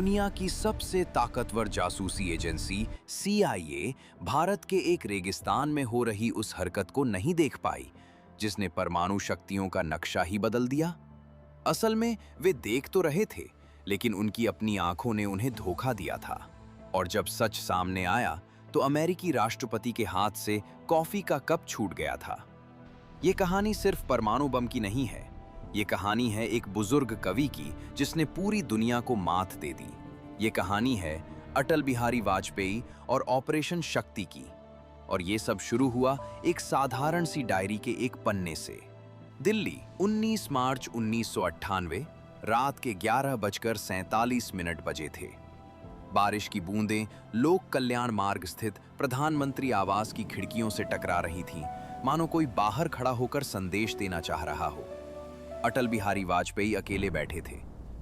दुनिया की सबसे ताकतवर जासूसी एजेंसी CIA भारत के एक रेगिस्तान में हो रही उस हरकत को नहीं देख पाई जिसने परमाणु शक्तियों का नक्शा ही बदल दिया। असल में वे देख तो रहे थे, लेकिन उनकी अपनी आंखों ने उन्हें धोखा दिया था। और जब सच सामने आया तो अमेरिकी राष्ट्रपति के हाथ से कॉफी का कप छूट गया था। ये कहानी सिर्फ परमाणु बम की नहीं है, ये कहानी है एक बुजुर्ग कवि की जिसने पूरी दुनिया को मात दे दी। ये कहानी है अटल बिहारी वाजपेयी और ऑपरेशन शक्ति की। और ये सब शुरू हुआ एक साधारण सी डायरी के एक पन्ने से। दिल्ली, 19 मार्च 1998, रात के 11:47 बजे थे। बारिश की बूंदें लोक कल्याण मार्ग स्थित प्रधानमंत्री आवास की खिड़कियों से टकरा रही थीं, मानो कोई बाहर खड़ा होकर संदेश देना चाह रहा हो। अटल बिहारी वाजपेयी अकेले बैठे थे।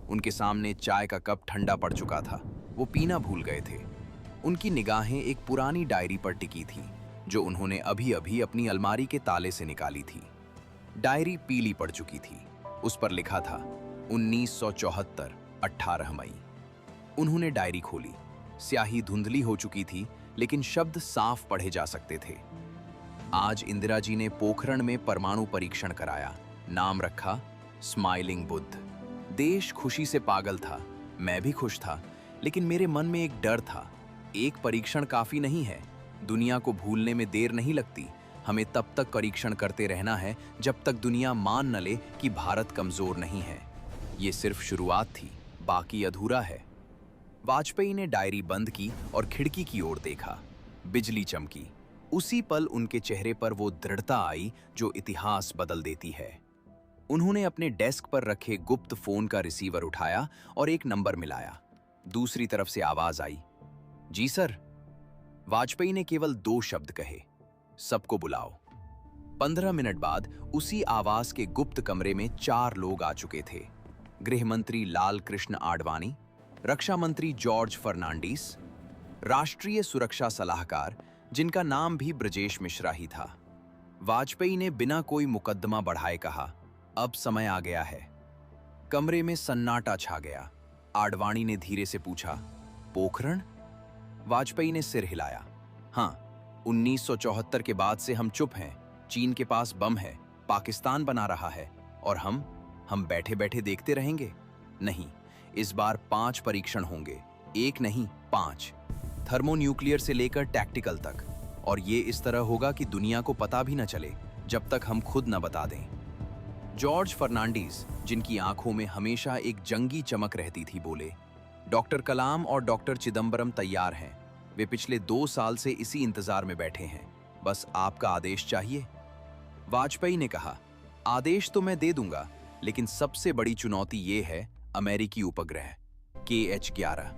उनके सामने चाय का कप ठंडा पड़ चुका था, वो पीना भूल गए थे। उनकी निगाहें एक पुरानी डायरी पर टिकी थीं, जो उन्होंने अभी अभी अपनी अलमारी के ताले से निकाली थी। डायरी पीली पड़ चुकी थी। उस पर लिखा था 1974, 18 मई। उन्होंने डायरी खोली। स्याही धुंधली हो चुकी थी, लेकिन शब्द साफ पढ़े जा सकते थे। आज इंदिरा जी ने पोखरण में परमाणु परीक्षण कराया। नाम रखा स्माइलिंग बुद्ध। देश खुशी से पागल था, मैं भी खुश था, लेकिन मेरे मन में एक डर था। एक परीक्षण काफी नहीं है, दुनिया को भूलने में देर नहीं लगती। हमें तब तक परीक्षण करते रहना है जब तक दुनिया मान न ले कि भारत कमजोर नहीं है। ये सिर्फ शुरुआत थी, बाकी अधूरा है। वाजपेयी ने डायरी बंद की और खिड़की की ओर देखा। बिजली चमकी। उसी पल उनके चेहरे पर वो दृढ़ता आई जो इतिहास बदल देती है। उन्होंने अपने डेस्क पर रखे गुप्त फोन का रिसीवर उठाया और एक नंबर मिलाया। दूसरी तरफ से आवाज आई, जी सर। वाजपेयी ने केवल 2 शब्द कहे, सबको बुलाओ। 15 मिनट बाद उसी आवास के गुप्त कमरे में 4 लोग आ चुके थे। गृह मंत्री लाल कृष्ण आडवाणी, रक्षा मंत्री जॉर्ज फर्नांडीस, राष्ट्रीय सुरक्षा सलाहकार जिनका नाम भी ब्रजेश मिश्रा ही था। वाजपेयी ने बिना कोई मुकदमा बढ़ाए कहा, अब समय आ गया है। कमरे में सन्नाटा छा गया। आडवाणी ने धीरे से पूछा, पोखरण? वाजपेयी ने सिर हिलाया। हाँ, 1974 के बाद से हम चुप हैं। चीन के पास बम है, पाकिस्तान बना रहा है, और हम बैठे बैठे देखते रहेंगे? नहीं, इस बार 5 परीक्षण होंगे, एक नहीं 5। थर्मोन्यूक्लियर से लेकर टैक्टिकल तक। और ये इस तरह होगा कि दुनिया को पता भी न चले, जब तक हम खुद न बता दें। जॉर्ज फर्नांडीस, जिनकी आंखों में हमेशा एक जंगी चमक रहती थी, बोले, डॉक्टर कलाम और डॉक्टर चिदंबरम तैयार हैं। वे पिछले 2 साल से इसी इंतजार में बैठे हैं, बस आपका आदेश चाहिए। वाजपेयी ने कहा, आदेश तो मैं दे दूंगा, लेकिन सबसे बड़ी चुनौती ये है अमेरिकी उपग्रह KH-11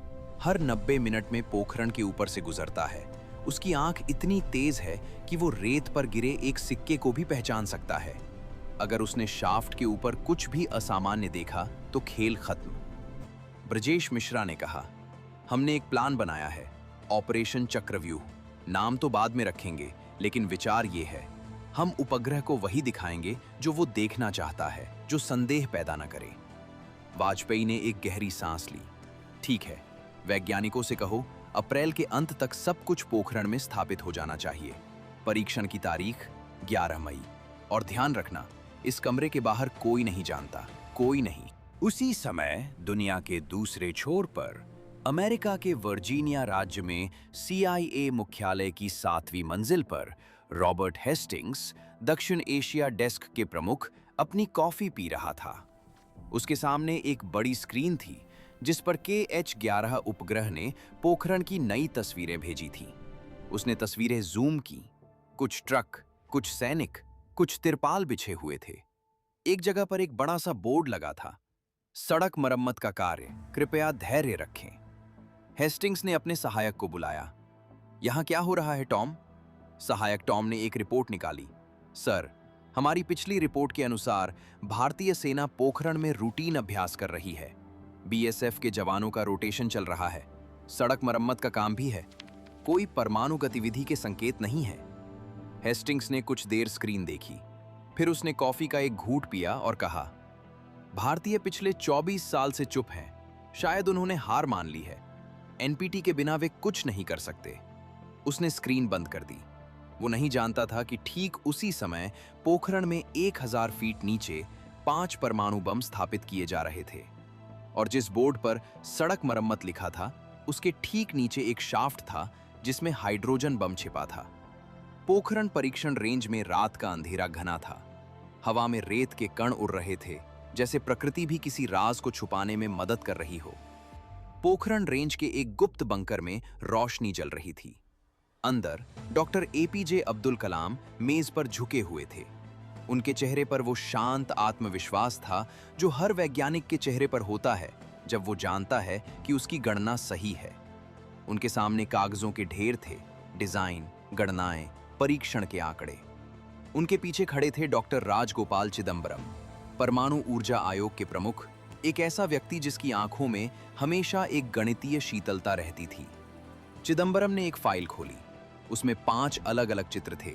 हर 90 मिनट में पोखरण के ऊपर से गुजरता है। उसकी आंख इतनी तेज है कि वो रेत पर गिरे एक सिक्के को भी पहचान सकता है। अगर उसने शाफ्ट के ऊपर कुछ भी असामान्य देखा तो खेल खत्म। ब्रजेश मिश्रा ने कहा, हमने एक प्लान बनाया है, ऑपरेशन चक्रव्यूह। नाम तो बाद में रखेंगे, लेकिन विचार ये है, हम उपग्रह को वही दिखाएंगे जो वो देखना चाहता है, जो संदेह पैदा न करे। वाजपेयी ने एक गहरी सांस ली। ठीक है, वैज्ञानिकों से कहो अप्रैल के अंत तक सब कुछ पोखरण में स्थापित हो जाना चाहिए। परीक्षण की तारीख 11 मई। और ध्यान रखना, इस कमरे के बाहर कोई नहीं जानता, कोई नहीं। उसी समय दुनिया के दूसरे छोर पर अमेरिका के वर्जीनिया राज्य में CIA मुख्यालय की 7वीं मंजिल पर रॉबर्ट हेस्टिंग्स, दक्षिण एशिया डेस्क के प्रमुख, अपनी कॉफी पी रहा था। उसके सामने एक बड़ी स्क्रीन थी जिस पर KH-11 उपग्रह ने पोखरण की नई तस्वीरें भेजी थीं। उसने तस्वीरें जूम की। कुछ ट्रक, कुछ सैनिक, कुछ तिरपाल बिछे हुए थे। एक जगह पर एक बड़ा सा बोर्ड लगा था, सड़क मरम्मत का कार्य, कृपया धैर्य रखें। हेस्टिंग्स ने अपने सहायक को बुलाया। यहां क्या हो रहा है टॉम? सहायक टॉम ने एक रिपोर्ट निकाली। सर, हमारी पिछली रिपोर्ट के अनुसार भारतीय सेना पोखरण में रूटीन अभ्यास कर रही है। BSF के जवानों का रोटेशन चल रहा है। सड़क मरम्मत का काम भी है। कोई परमाणु गतिविधि के संकेत नहीं है। हेस्टिंग्स ने कुछ देर स्क्रीन देखी, फिर उसने कॉफी का एक घूंट पिया और कहा, भारतीय पिछले 24 साल से चुप हैं। शायद उन्होंने हार मान ली है। एनपीटी के बिना वे कुछ नहीं कर सकते। उसने स्क्रीन बंद कर दी। वो नहीं जानता था कि ठीक उसी समय पोखरण में 1000 फीट नीचे 5 परमाणु बम स्थापित किए जा रहे थे, और जिस बोर्ड पर सड़क मरम्मत लिखा था, उसके ठीक नीचे एक शाफ्ट था जिसमें हाइड्रोजन बम छिपा था। पोखरण परीक्षण रेंज में रात का अंधेरा घना था। हवा में रेत के कण उड़ रहे थे, जैसे प्रकृति भी किसी राज को छुपाने में मदद कर रही हो। पोखरण रेंज के एक गुप्त बंकर में रोशनी जल रही थी। अंदर डॉक्टर एपीजे अब्दुल कलाम मेज पर झुके हुए थे। उनके चेहरे पर वो शांत आत्मविश्वास था जो हर वैज्ञानिक के चेहरे पर होता है जब वो जानता है कि उसकी गणना सही है। उनके सामने कागजों के ढेर थे, डिजाइन, गणनाएं, परीक्षण के आंकड़े। उनके पीछे खड़े थे डॉक्टर राजगोपाल चिदंबरम, परमाणु ऊर्जा आयोग के प्रमुख, एक ऐसा व्यक्ति जिसकी आंखों में हमेशा एक गणितीय शीतलता रहती थी। चिदंबरम ने एक फाइल खोली। उसमें 5 अलग-अलग चित्र थे,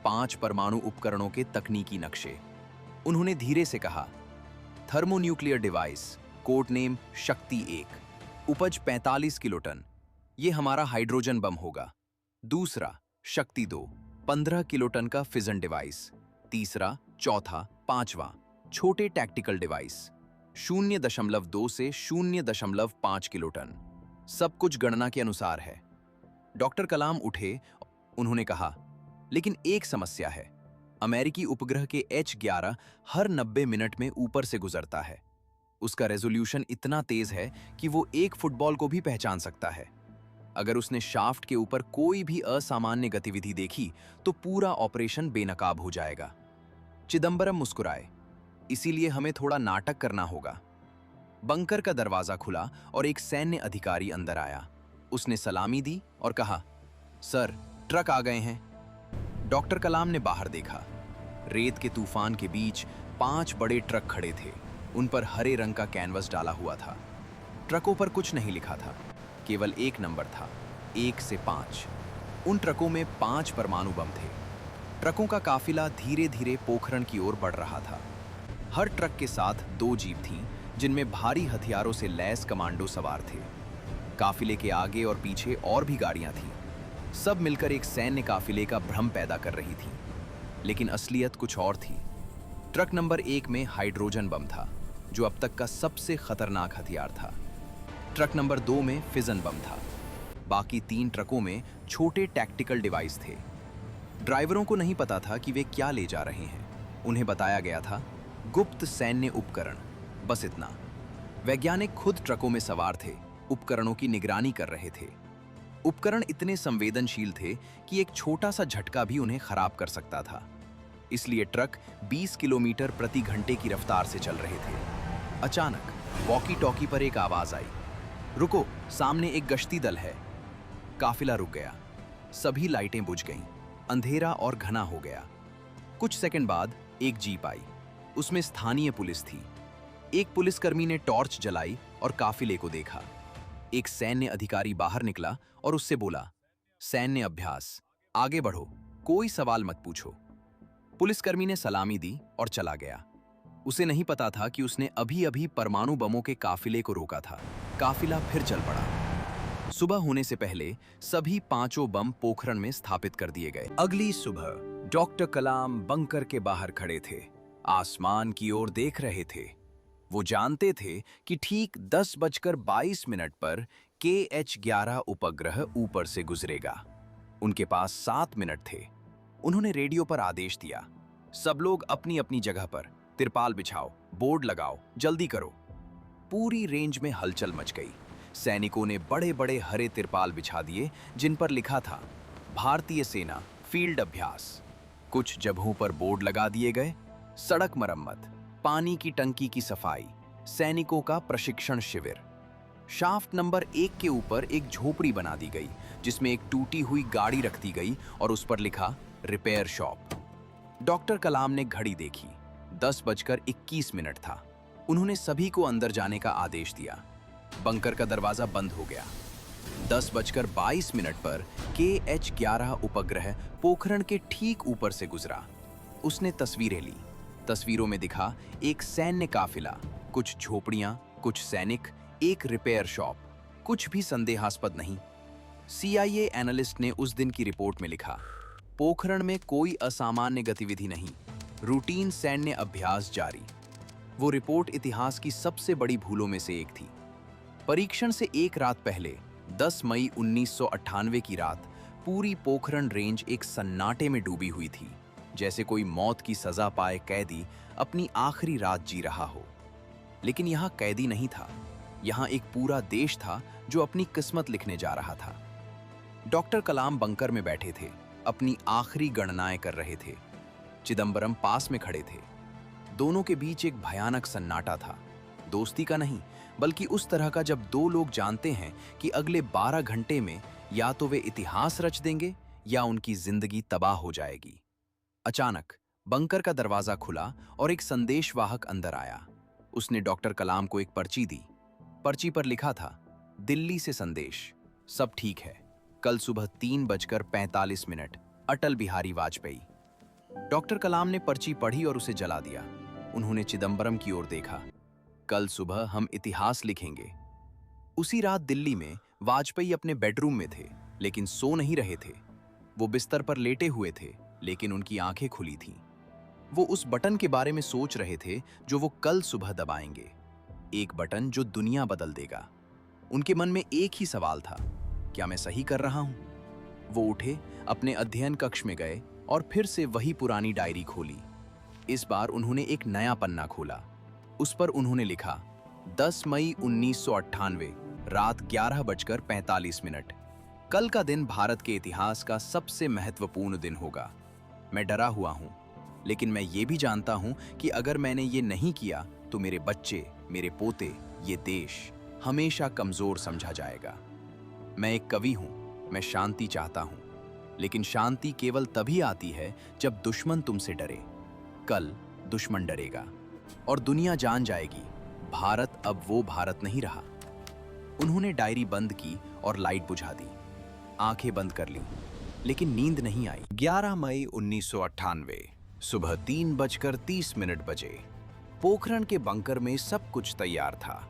5 परमाणु उपकरणों के तकनीकी नक्शे। उन्होंने धीरे से कहा, थर्मोन्यूक्लियर डिवाइस, कोड नेम शक्ति 1, उपज 45 किलोटन, ये हमारा हाइड्रोजन बम होगा। दूसरा शक्ति 2, 15 किलोटन का फिजन डिवाइस। तीसरा, चौथा, पांचवा छोटे टैक्टिकल डिवाइस, 0.2 से 0.5 किलोटन। सब कुछ गणना के अनुसार है। डॉक्टर कलाम उठे। उन्होंने कहा, लेकिन एक समस्या है। अमेरिकी उपग्रह के H-11 हर 90 मिनट में ऊपर से गुजरता है। उसका रेजोल्यूशन इतना तेज है कि वो एक फुटबॉल को भी पहचान सकता है। अगर उसने शाफ्ट के ऊपर कोई भी असामान्य गतिविधि देखी तो पूरा ऑपरेशन बेनकाब हो जाएगा। चिदंबरम मुस्कुराए, इसीलिए हमें थोड़ा नाटक करना होगा। बंकर का दरवाजा खुला और एक सैन्य अधिकारी अंदर आया। उसने सलामी दी और कहा, सर, ट्रक आ गए हैं। डॉक्टर कलाम ने बाहर देखा। रेत के तूफान के बीच 5 बड़े ट्रक खड़े थे। उन पर हरे रंग का कैनवस डाला हुआ था। ट्रकों पर कुछ नहीं लिखा था, केवल एक नंबर था, 1 से 5। उन ट्रकों में 5 परमाणु बम थे। ट्रकों का काफिला धीरे धीरे पोखरण की ओर बढ़ रहा था। हर ट्रक के साथ 2 जीप थीं, जिनमें भारी हथियारों से लैस कमांडो सवार थे। काफिले के आगे और पीछे और भी गाड़ियां थीं। सब मिलकर एक सैन्य काफिले का भ्रम पैदा कर रही थीं। लेकिन असलियत कुछ और थी। ट्रक नंबर 1 में हाइड्रोजन बम था, जो अब तक का सबसे खतरनाक हथियार था। ट्रक नंबर 2 में फिजन बम था। बाकी 3 ट्रकों में छोटे टैक्टिकल डिवाइस थे। ड्राइवरों को नहीं पता था कि वे क्या ले जा रहे हैं। उन्हें बताया गया था, गुप्त सैन्य उपकरण, बस इतना। वैज्ञानिक खुद ट्रकों में सवार थे, उपकरणों की निगरानी कर रहे थे। उपकरण इतने संवेदनशील थे कि एक छोटा सा झटका भी उन्हें खराब कर सकता था। इसलिए ट्रक 20 किलोमीटर प्रति घंटे की रफ्तार से चल रहे थे। अचानक वॉकी टॉकी पर एक आवाज आई, रुको, सामने एक गश्ती दल है। काफिला रुक गया। सभी लाइटें बुझ गईं। अंधेरा और घना हो गया। कुछ सेकंड बाद एक जीप आई। उसमें स्थानीय पुलिस थी। एक पुलिसकर्मी ने टॉर्च जलाई और काफिले को देखा। एक सैन्य अधिकारी बाहर निकला और उससे बोला, सैन्य अभ्यास, आगे बढ़ो, कोई सवाल मत पूछो। पुलिसकर्मी ने सलामी दी और चला गया। उसे नहीं पता था कि उसने अभी-अभी परमाणु बमों के काफिले को रोका था। काफिला फिर चल पड़ा। सुबह होने से पहले सभी 5 बम पोखरण में स्थापित कर दिए गए। अगली सुबह डॉक्टर कलाम बंकर के बाहर खड़े थे, आसमान की ओर देख रहे थे। वो जानते थे कि ठीक 10:22 पर KH-11 उपग्रह ऊपर से गुजरेगा। उनके पास 7 मिनट थे। उन्होंने रेडियो पर आदेश दिया, सब लोग अपनी अपनी जगह पर, तिरपाल बिछाओ, बोर्ड लगाओ, जल्दी करो। पूरी रेंज में हलचल मच गई। सैनिकों ने बड़े बड़े हरे तिरपाल बिछा दिए जिन पर लिखा था, भारतीय सेना फील्ड अभ्यास। कुछ जगहों पर बोर्ड लगा दिए गए, सड़क मरम्मत, पानी की टंकी की सफाई, सैनिकों का प्रशिक्षण शिविर। शाफ्ट नंबर 1 के ऊपर एक झोपड़ी बना दी गई जिसमें एक टूटी हुई गाड़ी रख दी गई और उस पर लिखा रिपेयर शॉप। डॉक्टर कलाम ने घड़ी देखी, 10:21 था। उन्होंने सभी को अंदर जाने का आदेश दिया। बंकर का दरवाजा बंद हो गया। 10:22 पर KH-11 उपग्रह पोखरण के ठीक ऊपर से गुजरा। उसने तस्वीरें ली। तस्वीरों में दिखा एक सैन्य काफिला, कुछ झोपड़ियां, कुछ सैनिक, एक रिपेयर शॉप, कुछ भी संदेहास्पद नहीं। CIA एनालिस्ट ने उस दिन की रिपोर्ट में लिखा, पोखरण में कोई असामान्य गतिविधि नहीं, रूटीन सैन्य अभ्यास जारी। वो रिपोर्ट इतिहास की सबसे बड़ी भूलों में से एक थी। परीक्षण से एक रात पहले 10 मई 1998 की रात पूरी पोखरण रेंज एक सन्नाटे में डूबी हुई थी, जैसे कोई मौत की सजा पाए कैदी अपनी आखिरी रात जी रहा हो। लेकिन यहाँ कैदी नहीं था, यहाँ एक पूरा देश था जो अपनी किस्मत लिखने जा रहा था। डॉक्टर कलाम बंकर में बैठे थे, अपनी आखिरी गणनाएं कर रहे थे। चिदंबरम पास में खड़े थे। दोनों के बीच एक भयानक सन्नाटा था, दोस्ती का नहीं, बल्कि उस तरह का जब दो लोग जानते हैं कि अगले 12 घंटे में या तो वे इतिहास रच देंगे या उनकी जिंदगी तबाह हो जाएगी। अचानक बंकर का दरवाजा खुला और एक संदेशवाहक अंदर आया। उसने डॉक्टर कलाम को एक पर्ची दी। पर्ची पर लिखा था, दिल्ली से संदेश, सब ठीक है, कल सुबह 3:45, अटल बिहारी वाजपेयी। डॉक्टर कलाम ने पर्ची पढ़ी और उसे जला दिया। उन्होंने चिदंबरम की ओर देखा। कल सुबह हम इतिहास लिखेंगे। उसी रात दिल्ली में वाजपेयी अपने बेडरूम में थे, लेकिन सो नहीं रहे थे। वो बिस्तर पर लेटे हुए थे, लेकिन उनकी आंखें खुली थीं। वो उस बटन के बारे में सोच रहे थे जो वो कल सुबह दबाएंगे, एक बटन जो दुनिया बदल देगा। उनके मन में एक ही सवाल था, क्या मैं सही कर रहा हूं? वो उठे, अपने अध्ययन कक्ष में गए और फिर से वही पुरानी डायरी खोली। इस बार उन्होंने एक नया पन्ना खोला। उस पर उन्होंने लिखा, 10 मई 1998, रात 11:45। कल का दिन भारत के इतिहास का सबसे महत्वपूर्ण दिन होगा। मैं डरा हुआ हूं, लेकिन मैं ये भी जानता हूं कि अगर मैंने ये नहीं किया तो मेरे बच्चे, मेरे पोते, ये देश हमेशा कमजोर समझा जाएगा। मैं एक कवि हूं, मैं शांति चाहता हूं, लेकिन शांति केवल तभी आती है जब दुश्मन तुमसे डरे। कल दुश्मन डरेगा और दुनिया जान जाएगी, भारत अब वो भारत नहीं रहा। उन्होंने डायरी बंद की और लाइट बुझा दी। आंखें बंद कर ली, लेकिन नींद नहीं आई। 11 मई 1998, सुबह 3:30 बजे। पोखरण के बंकर में सब कुछ तैयार था।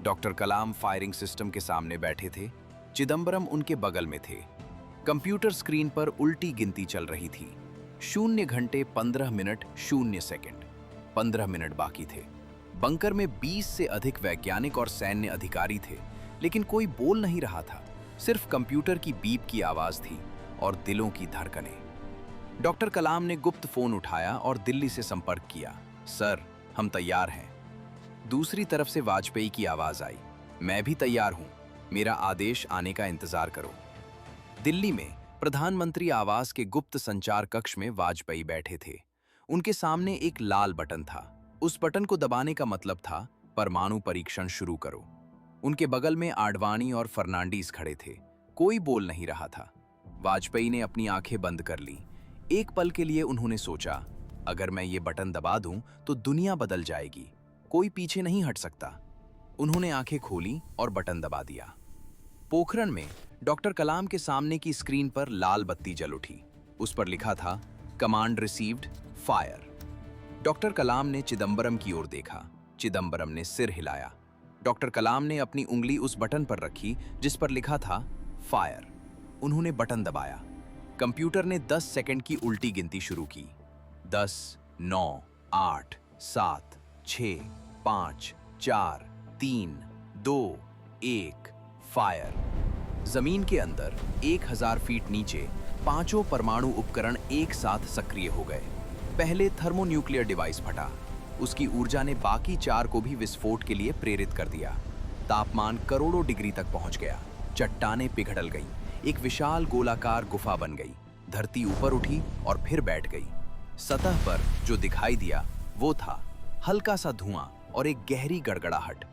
डॉक्टर कलाम फायरिंग सिस्टम के सामने बैठे थे। चिदंबरम उनके बगल में थे। कंप्यूटर स्क्रीन पर उल्टी गिनती चल रही थी। 0 घंटे 15 मिनट 0 सेकंड। 15 मिनट बाकी थे। बंकर में 20 से अधिक वैज्ञानिक और सैन्य अधिकारी थे, लेकिन कोई बोल नहीं रहा था। सिर्फ कंप्यूटर की बीप की आवाज थी और दिलों की धड़कनें। डॉक्टर कलाम ने गुप्त फोन उठाया और दिल्ली से संपर्क किया। सर, हम तैयार हैं। दूसरी तरफ से वाजपेयी की आवाज आई, मैं भी तैयार हूं, मेरा आदेश आने का इंतजार करो। दिल्ली में प्रधानमंत्री आवास के गुप्त संचार कक्ष में वाजपेयी बैठे थे। उनके सामने एक लाल बटन था। उस बटन को दबाने का मतलब था परमाणु परीक्षण शुरू करो। उनके बगल में आडवाणी और फर्नांडीज खड़े थे। कोई बोल नहीं रहा था। वाजपेयी ने अपनी आंखें बंद कर ली। एक पल के लिए उन्होंने सोचा, अगर मैं ये बटन दबा दूं तो दुनिया बदल जाएगी, कोई पीछे नहीं हट सकता। उन्होंने आंखें खोली और बटन दबा दिया। पोखरण में डॉक्टर कलाम के सामने की स्क्रीन पर लाल बत्ती जल उठी। उस पर लिखा था, कमांड रिसीव्ड, फायर। डॉक्टर कलाम ने चिदंबरम की ओर देखा। चिदंबरम ने सिर हिलाया। डॉक्टर कलाम ने अपनी उंगली उस बटन पर रखी जिस पर लिखा था, फायर। उन्होंने बटन दबाया। कंप्यूटर ने 10 सेकंड की उल्टी गिनती शुरू की। 10, 9, 8, 7, 6, 5, 4, 3, 2, 1, फायर। जमीन के अंदर 1000 फीट नीचे पांचों परमाणु उपकरण एक साथ सक्रिय हो गए। पहले थर्मोन्यूक्लियर डिवाइस फटा। उसकी ऊर्जा ने बाकी 4 को भी विस्फोट के लिए प्रेरित कर दिया। तापमान करोड़ों डिग्री तक पहुंच गया। चट्टानें पिघल गईं। एक विशाल गोलाकार गुफा बन गई। धरती ऊपर उठी और फिर बैठ गई। सतह पर जो दिखाई दिया वो था हल्का सा धुआं और एक गहरी गड़गड़ाहट।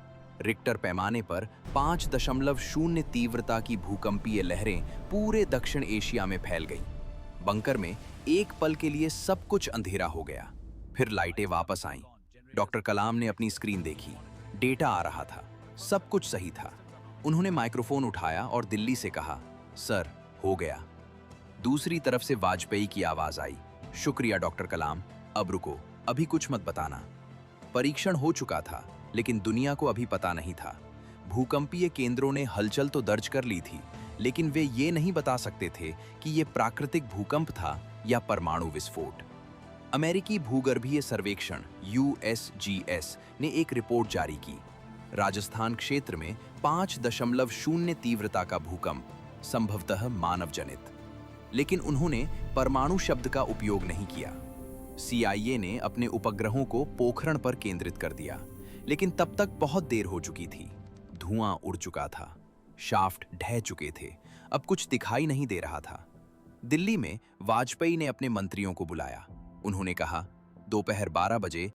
रिक्टर पैमाने पर 5.0 तीव्रता की भूकंपीय लहरें पूरे दक्षिण एशिया में फैल गईं। बंकर में एक पल के लिए सब कुछ अंधेरा हो गया। फिर लाइटें वापस आईं। डॉक्टर कलाम ने अपनी स्क्रीन देखी। डेटा आ रहा था। सब कुछ सही था। उन्होंने माइक्रोफोन उठाया और दिल्ली से कहा, सर, हो गया। दूसरी तरफ से वाजपेयी की आवाज आई, शुक्रिया डॉक्टर कलाम, अब रुको, अभी कुछ मत बताना। परीक्षण हो चुका था, लेकिन दुनिया को अभी पता नहीं था। भूकंपीय केंद्रों ने हलचल तो दर्ज कर ली थी, लेकिन वे ये नहीं बता सकते थे कि ये प्राकृतिक भूकंप था या परमाणु विस्फोट। अमेरिकी भूगर्भीय सर्वेक्षण USGS ने एक रिपोर्ट जारी की। राजस्थान क्षेत्र में 5.0 तीव्रता का भूकंप, संभवतः मानव जनित। लेकिन उन्होंने परमाणु शब्द का उपयोग नहीं किया। CIA ने अपने उपग्रहों को पोखरण पर केंद्रित कर दिया, लेकिन तब तक बहुत देर हो चुकी थी। धुआं उड़ चुका था, शाफ्ट ढह चुके थे, अब कुछ दिखाई नहीं दे रहा था। दिल्ली में वाजपेयी ने अपने मंत्रियों को बुलाया। उन्होंने कहा, दोपहर 12 बजे